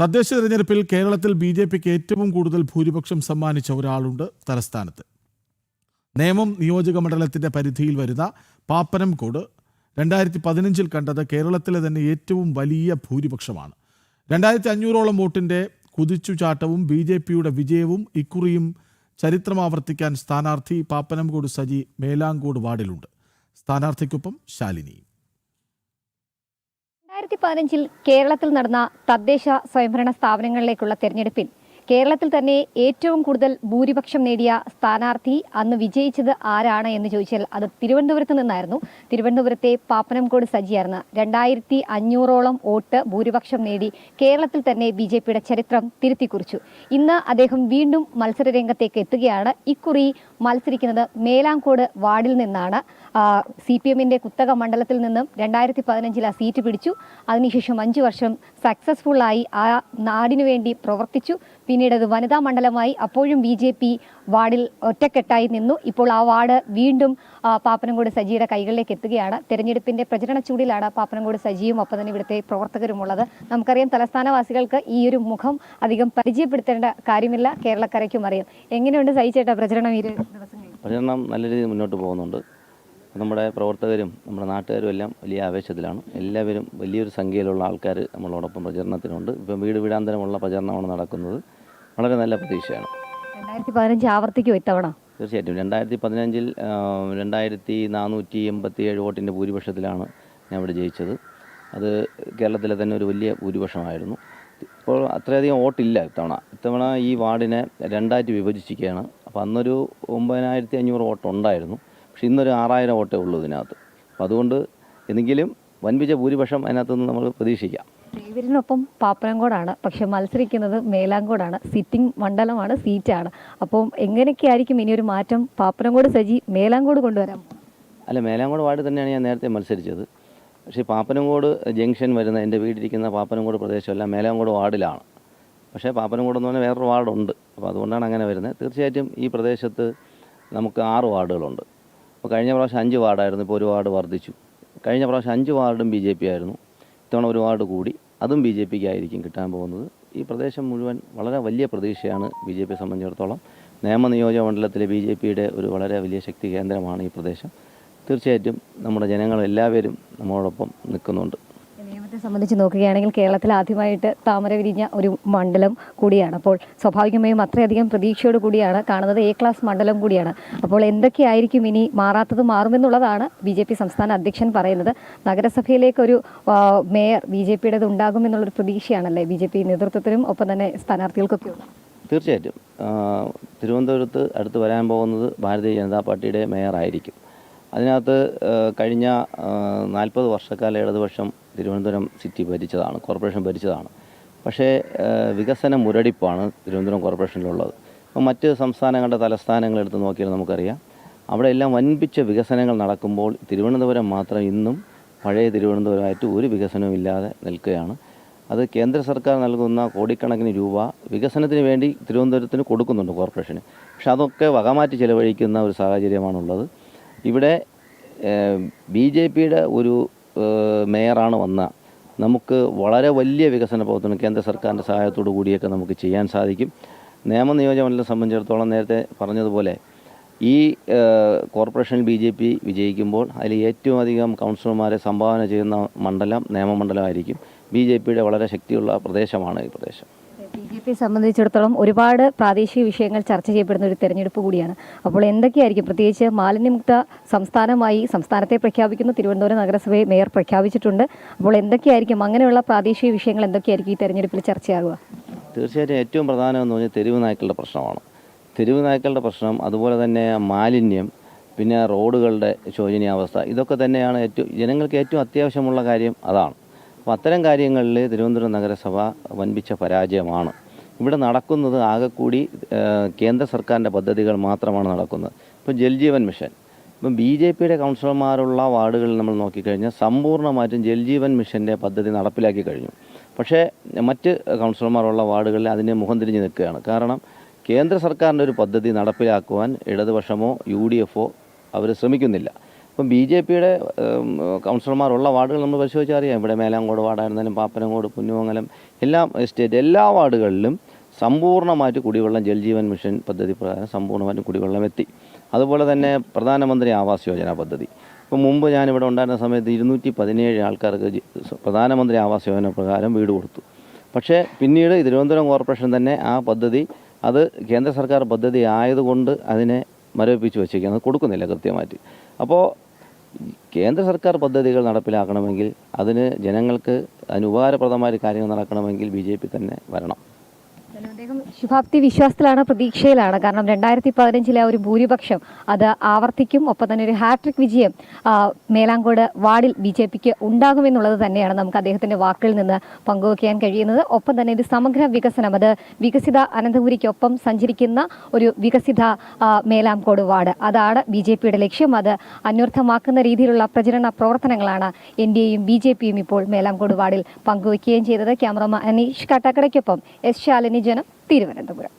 തദ്ദേശ തെരഞ്ഞെടുപ്പിൽ കേരളത്തിൽ ബി.ജെ.പിക്ക് ഏറ്റവും കൂടുതൽ ഭൂരിപക്ഷം സമ്മാനിച്ച ഒരാളുണ്ട് തലസ്ഥാനത്ത്. നേമം നിയോജക മണ്ഡലത്തിന്റെ പരിധിയിൽ വരുന്ന പാപ്പനംകോട് 2015 കണ്ടത് കേരളത്തിലെ തന്നെ ഏറ്റവും വലിയ ഭൂരിപക്ഷമാണ്. 2500ഓളം വോട്ടിന്റെ കുതിച്ചുചാട്ടവും ബി.ജെ.പിയുടെ വിജയവും ഇക്കുറിയും ചരിത്രമാവർത്തിക്കാൻ സ്ഥാനാർത്ഥി പാപ്പനംകോട് സജി മേലാങ്കോട് വാർഡിലുണ്ട്. സ്ഥാനാർത്ഥിക്കൊപ്പം ശാലിനി. 2015 കേരളത്തിൽ നടന്ന തദ്ദേശ സ്വയംഭരണ സ്ഥാപനങ്ങളിലേക്കുള്ള തെരഞ്ഞെടുപ്പിൽ കേരളത്തിൽ തന്നെ ഏറ്റവും കൂടുതൽ ഭൂരിപക്ഷം നേടിയ സ്ഥാനാർത്ഥി അന്ന് വിജയിച്ചത് ആരാണ് എന്ന് ചോദിച്ചാൽ അത് തിരുവനന്തപുരത്ത് നിന്നായിരുന്നു. തിരുവനന്തപുരത്തെ പാപ്പനംകോട് സജിയായിരുന്നു. 2500ഓളം വോട്ട് ഭൂരിപക്ഷം നേടി കേരളത്തിൽ തന്നെ ബി.ജെ.പിയുടെ ചരിത്രം തിരുത്തിക്കുറിച്ചു. ഇന്ന് അദ്ദേഹം വീണ്ടും മത്സരരംഗത്തേക്ക് എത്തുകയാണ്. ഇക്കുറി മത്സരിക്കുന്നത് മേലാങ്കോട് വാർഡിൽ നിന്നാണ്. CPM-ന്റെ കുത്തക മണ്ഡലത്തിൽ നിന്നും 2015 ആ സീറ്റ് പിടിച്ചു. അതിനുശേഷം 5 വർഷം സക്സസ്ഫുള്ളായി ആ നാടിനു വേണ്ടി പ്രവർത്തിച്ചു. പിന്നീട് അത് വനിതാ മണ്ഡലമായി. അപ്പോഴും ബി.ജെ.പി വാർഡിൽ ഒറ്റക്കെട്ടായി നിന്നു. ഇപ്പോൾ ആ വാർഡ് വീണ്ടും പാപ്പനംകോട് സജിയുടെ കൈകളിലേക്ക് എത്തുകയാണ്. തെരഞ്ഞെടുപ്പിന്റെ പ്രചരണ ചൂടിലാണ് പാപ്പനംകോട് സജിയും ഒപ്പം തന്നെ ഇവിടുത്തെ പ്രവർത്തകരുമുള്ളത്. നമുക്കറിയാം, തലസ്ഥാനവാസികൾക്ക് ഈ ഒരു മുഖം അധികം പരിചയപ്പെടുത്തേണ്ട കാര്യമില്ല, കേരളക്കരയ്ക്കും അറിയാം. എങ്ങനെയുണ്ട് സജിച്ചേട്ടാ പ്രചരണം? പ്രചരണം നല്ല രീതിയിൽ മുന്നോട്ട് പോകുന്നുണ്ട്. നമ്മുടെ പ്രവർത്തകരും നമ്മുടെ നാട്ടുകാരും എല്ലാം വലിയ ആവേശത്തിലാണ്. എല്ലാവരും വലിയൊരു സംഖ്യയിലുള്ള ആൾക്കാർ നമ്മളോടൊപ്പം പ്രചരണത്തിനുണ്ട്. ഇപ്പം വീട് വീടാന്തരമുള്ള പ്രചരണമാണ് നടക്കുന്നത്. വളരെ നല്ല പ്രതീക്ഷയാണ്. 2015 ആവർത്തിക്കും ഇത്തവണ? തീർച്ചയായിട്ടും 2015 2487 വോട്ടിൻ്റെ ഭൂരിപക്ഷത്തിലാണ് ഞാൻ ഇവിടെ ജയിച്ചത്. അത് കേരളത്തിലെ തന്നെ ഒരു വലിയ ഭൂരിപക്ഷമായിരുന്നു. ഇപ്പോൾ അത്രയധികം വോട്ടില്ല ഇത്തവണ ഈ വാർഡിനെ രണ്ടായിട്ട് വിഭജിച്ചിരിക്കുകയാണ്. അപ്പോൾ അന്നൊരു 9500 വോട്ട് ഉണ്ടായിരുന്നു. പക്ഷേ ഇന്നൊരു 6000 വോട്ടേ ഉള്ളൂ ഇതിനകത്ത്. അപ്പോൾ അതുകൊണ്ട് എന്തെങ്കിലും വൻപിച്ച ഭൂരിപക്ഷം അതിനകത്തുനിന്ന് നമ്മൾ പ്രതീക്ഷിക്കാം. ഇവരിനൊപ്പം പാപ്പനംകോടാണ്, പക്ഷെ മത്സരിക്കുന്നത് മേലാങ്കോടാണ്. സിറ്റിംഗ് മണ്ഡലമാണ്, സീറ്റാണ്. അപ്പം എങ്ങനെയൊക്കെയായിരിക്കും ഇനിയൊരു മാറ്റം പാപ്പനംകോട് സജി മേലാങ്കോട് കൊണ്ടുവരാം? അല്ല, മേലാങ്കോട് വാർഡ് തന്നെയാണ് ഞാൻ നേരത്തെ മത്സരിച്ചത്. പക്ഷേ പാപ്പനംകോട് ജംഗ്ഷൻ വരുന്ന എൻ്റെ വീടിരിക്കുന്ന പാപ്പനംകോട് പ്രദേശമല്ല, മേലാങ്കോട് വാർഡിലാണ്. പക്ഷേ പാപ്പനംകോട് എന്ന് പറഞ്ഞാൽ വേറൊരു വാർഡുണ്ട്. അപ്പോൾ അതുകൊണ്ടാണ് അങ്ങനെ വരുന്നത്. തീർച്ചയായിട്ടും ഈ പ്രദേശത്ത് നമുക്ക് 6 വാർഡുകളുണ്ട്. അപ്പോൾ കഴിഞ്ഞ പ്രാവശ്യം 5 വാർഡായിരുന്നു, ഇപ്പോൾ ഒരു വാർഡ് വർദ്ധിച്ചു. കഴിഞ്ഞ പ്രാവശ്യം 5 വാർഡും ബി.ജെ.പി ആയിരുന്നു. ഇത്തവണ ഒരു വാർഡ് കൂടി, അതും ബി.ജെ.പിക്ക് ആയിരിക്കും കിട്ടാൻ പോകുന്നത്. ഈ പ്രദേശം മുഴുവൻ വളരെ വലിയ പ്രതീക്ഷയാണ് ബി.ജെ.പിയെ സംബന്ധിച്ചിടത്തോളം. നേമ നിയോജക മണ്ഡലത്തിലെ ബി.ജെ.പിയുടെ ഒരു വളരെ വലിയ ശക്തി കേന്ദ്രമാണ് ഈ പ്രദേശം. തീർച്ചയായിട്ടും നമ്മുടെ ജനങ്ങളെല്ലാവരും നമ്മളോടൊപ്പം നിൽക്കുന്നുണ്ട്. നേമത്തെ സംബന്ധിച്ച് നോക്കുകയാണെങ്കിൽ കേരളത്തിൽ ആദ്യമായിട്ട് താമര വിരിഞ്ഞ ഒരു മണ്ഡലം കൂടിയാണ്. അപ്പോൾ സ്വാഭാവികമായും അത്രയധികം പ്രതീക്ഷയോട് കൂടിയാണ് കാണുന്നത്. A ക്ലാസ് മണ്ഡലം കൂടിയാണ്. അപ്പോൾ എന്തൊക്കെയായിരിക്കും ഇനി മാറാത്തത് മാറുമെന്നുള്ളതാണ് ബി.ജെ.പി സംസ്ഥാന അധ്യക്ഷൻ പറയുന്നത്. നഗരസഭയിലേക്കൊരു മേയർ ബി.ജെ.പിയുടേത് ഉണ്ടാകുമെന്നുള്ളൊരു പ്രതീക്ഷയാണല്ലേ ബി.ജെ.പി നേതൃത്വത്തിനും ഒപ്പം തന്നെ സ്ഥാനാർത്ഥികൾക്കൊക്കെ ഉള്ളത്? തീർച്ചയായിട്ടും തിരുവനന്തപുരത്ത് അടുത്ത് വരാൻ പോകുന്നത് ഭാരതീയ ജനതാ പാർട്ടിയുടെ മേയർ ആയിരിക്കും. അതിനകത്ത് കഴിഞ്ഞ 40 വർഷക്കാലം ഇടതുപക്ഷം തിരുവനന്തപുരം സിറ്റി ഭരിച്ചതാണ്, കോർപ്പറേഷൻ ഭരിച്ചതാണ്. പക്ഷേ വികസന മുരടിപ്പാണ് തിരുവനന്തപുരം കോർപ്പറേഷനിലുള്ളത്. അപ്പോൾ മറ്റ് സംസ്ഥാനങ്ങളുടെ തലസ്ഥാനങ്ങളെടുത്ത് നോക്കിയാൽ നമുക്കറിയാം, അവിടെ എല്ലാം വൻപിച്ച വികസനങ്ങൾ നടക്കുമ്പോൾ തിരുവനന്തപുരം മാത്രം ഇന്നും പഴയ തിരുവനന്തപുരമായിട്ട് ഒരു വികസനവും ഇല്ലാതെ നിൽക്കുകയാണ്. അത് കേന്ദ്ര സർക്കാർ നൽകുന്ന കോടിക്കണക്കിന് രൂപ വികസനത്തിന് വേണ്ടി തിരുവനന്തപുരത്തിന് കൊടുക്കുന്നുണ്ട് കോർപ്പറേഷന്. പക്ഷെ അതൊക്കെ വകമാറ്റി ചെലവഴിക്കുന്ന ഒരു സാഹചര്യമാണുള്ളത്. ഇവിടെ ബി.ജെ.പിയുടെ ഒരു മേയറാണ് വന്ന നമുക്ക് വളരെ വലിയ വികസന പ്രവർത്തനം കേന്ദ്ര സർക്കാരിൻ്റെ സഹായത്തോടു കൂടിയൊക്കെ നമുക്ക് ചെയ്യാൻ സാധിക്കും. നേമ നിയോജകമണ്ഡലത്തെ സംബന്ധിച്ചിടത്തോളം നേരത്തെ പറഞ്ഞതുപോലെ ഈ കോർപ്പറേഷനിൽ ബി.ജെ.പി വിജയിക്കുമ്പോൾ അതിൽ ഏറ്റവും അധികം കൗൺസിലർമാരെ സംഭാവന ചെയ്യുന്ന മണ്ഡലം നേമമണ്ഡലമായിരിക്കും. ബി.ജെ.പിയുടെ വളരെ ശക്തിയുള്ള പ്രദേശമാണ് ഈ പ്രദേശം. ബി.ജെ.പിയെ സംബന്ധിച്ചിടത്തോളം ഒരുപാട് പ്രാദേശിക വിഷയങ്ങൾ ചർച്ച ചെയ്യപ്പെടുന്ന ഒരു തെരഞ്ഞെടുപ്പ് കൂടിയാണ്. അപ്പോൾ എന്തൊക്കെയായിരിക്കും, പ്രത്യേകിച്ച് മാലിന്യമുക്ത സംസ്ഥാനമായി സംസ്ഥാനത്തെ പ്രഖ്യാപിക്കുന്നു, തിരുവനന്തപുരം നഗരസഭയെ മേയർ പ്രഖ്യാപിച്ചിട്ടുണ്ട്. അപ്പോൾ എന്തൊക്കെയായിരിക്കും അങ്ങനെയുള്ള പ്രാദേശിക വിഷയങ്ങൾ എന്തൊക്കെയായിരിക്കും ഈ തെരഞ്ഞെടുപ്പിൽ ചർച്ചയാകുക? തീർച്ചയായിട്ടും ഏറ്റവും പ്രധാനമെന്ന് പറഞ്ഞാൽ തെരുവ് നായ്ക്കളുടെ പ്രശ്നമാണ്. തെരുവ് നായ്ക്കളുടെ പ്രശ്നം, അതുപോലെ തന്നെ മാലിന്യം, പിന്നെ റോഡുകളുടെ ശോചനീയാവസ്ഥ, ഇതൊക്കെ തന്നെയാണ് ജനങ്ങൾക്ക് ഏറ്റവും അത്യാവശ്യമുള്ള കാര്യം അതാണ്. അപ്പോൾ അത്തരം കാര്യങ്ങളിൽ തിരുവനന്തപുരം നഗരസഭ വൻപിച്ച പരാജയമാണ്. ഇവിടെ നടക്കുന്നത് ആകെക്കൂടി കേന്ദ്ര സർക്കാരിൻ്റെ പദ്ധതികൾ മാത്രമാണ് നടക്കുന്നത്. ഇപ്പോൾ ജൽജീവൻ മിഷൻ, ഇപ്പം ബി.ജെ.പിയുടെ കൗൺസിലർമാരുള്ള വാർഡുകളിൽ നമ്മൾ നോക്കിക്കഴിഞ്ഞാൽ സമ്പൂർണ്ണമായിട്ടും ജൽജീവൻ മിഷൻ്റെ പദ്ധതി നടപ്പിലാക്കി കഴിഞ്ഞു. പക്ഷേ മറ്റ് കൗൺസിലർമാരുള്ള വാർഡുകളിൽ അതിന് മുഖം തിരിഞ്ഞ് നിൽക്കുകയാണ്. കാരണം കേന്ദ്ര സർക്കാരിൻ്റെ ഒരു പദ്ധതി നടപ്പിലാക്കുവാൻ ഇടതുപക്ഷമോ UDF അവർ ശ്രമിക്കുന്നില്ല. ഇപ്പം BJPയുടെ കൗൺസിലർമാരുള്ള വാർഡുകൾ നമ്മൾ പരിശോധിച്ചാൽ അറിയാം. ഇവിടെ മേലാങ്കോട് വാർഡായിരുന്നാലും പാപ്പനംകോട്, പുന്നമംഗലം എല്ലാ വാർഡുകളിലും സമ്പൂർണ്ണമായിട്ട് കുടിവെള്ളം ജൽജീവൻ മിഷൻ പദ്ധതി പ്രകാരം സമ്പൂർണ്ണമായിട്ടും കുടിവെള്ളം എത്തി. അതുപോലെ തന്നെ പ്രധാനമന്ത്രി ആവാസ് യോജന പദ്ധതി. ഇപ്പം മുമ്പ് ഞാനിവിടെ ഉണ്ടായിരുന്ന സമയത്ത് 217 ആൾക്കാർക്ക് പ്രധാനമന്ത്രി ആവാസ് യോജന പ്രകാരം വീട് കൊടുത്തു. പക്ഷേ പിന്നീട് തിരുവനന്തപുരം കോർപ്പറേഷൻ തന്നെ ആ പദ്ധതി അത് കേന്ദ്ര സർക്കാർ പദ്ധതി ആയതുകൊണ്ട് അതിനെ മരവിപ്പിച്ച് വെച്ചേക്കുന്നത് കൊടുക്കുന്നില്ല കൃത്യമായിട്ട്. അപ്പോൾ കേന്ദ്ര സർക്കാർ പദ്ധതികൾ നടപ്പിലാക്കണമെങ്കിൽ അതിന് ജനങ്ങൾക്ക് അതിന് ഉപകാരപ്രദമായ കാര്യങ്ങൾ നടക്കണമെങ്കിൽ BJP തന്നെ വരണം. അദ്ദേഹം ശുഭാപ്തി വിശ്വാസത്തിലാണ്, പ്രതീക്ഷയിലാണ്. കാരണം 2015 ഒരു ഭൂരിപക്ഷം അത് ആവർത്തിക്കും. ഒപ്പം തന്നെ ഒരു ഹാട്രിക് വിജയം മേലാങ്കോട് വാർഡിൽ BJPക്ക് ഉണ്ടാകുമെന്നുള്ളത് തന്നെയാണ് നമുക്ക് അദ്ദേഹത്തിന്റെ വാക്കുകളിൽ നിന്ന് പങ്കുവയ്ക്കാൻ കഴിയുന്നത്. ഒപ്പം തന്നെ ഇത് സമഗ്ര വികസനം, അത് വികസിത അനന്തപുരിക്കൊപ്പം സഞ്ചരിക്കുന്ന ഒരു വികസിത മേലാങ്കോട് വാർഡ്, അതാണ് BJPയുടെ ലക്ഷ്യം. അത് അന്വർത്ഥമാക്കുന്ന രീതിയിലുള്ള പ്രചരണ പ്രവർത്തനങ്ങളാണ് NDAയും BJPയും ഇപ്പോൾ മേലാങ്കോട് വാർഡിൽ പങ്കുവയ്ക്കുകയും ചെയ്തത്. ക്യാമറമാൻ അനീഷ് കാട്ടാക്കടയ്ക്കൊപ്പം S. ശാലിനി, ജനം, തിരുവനന്തപുരം.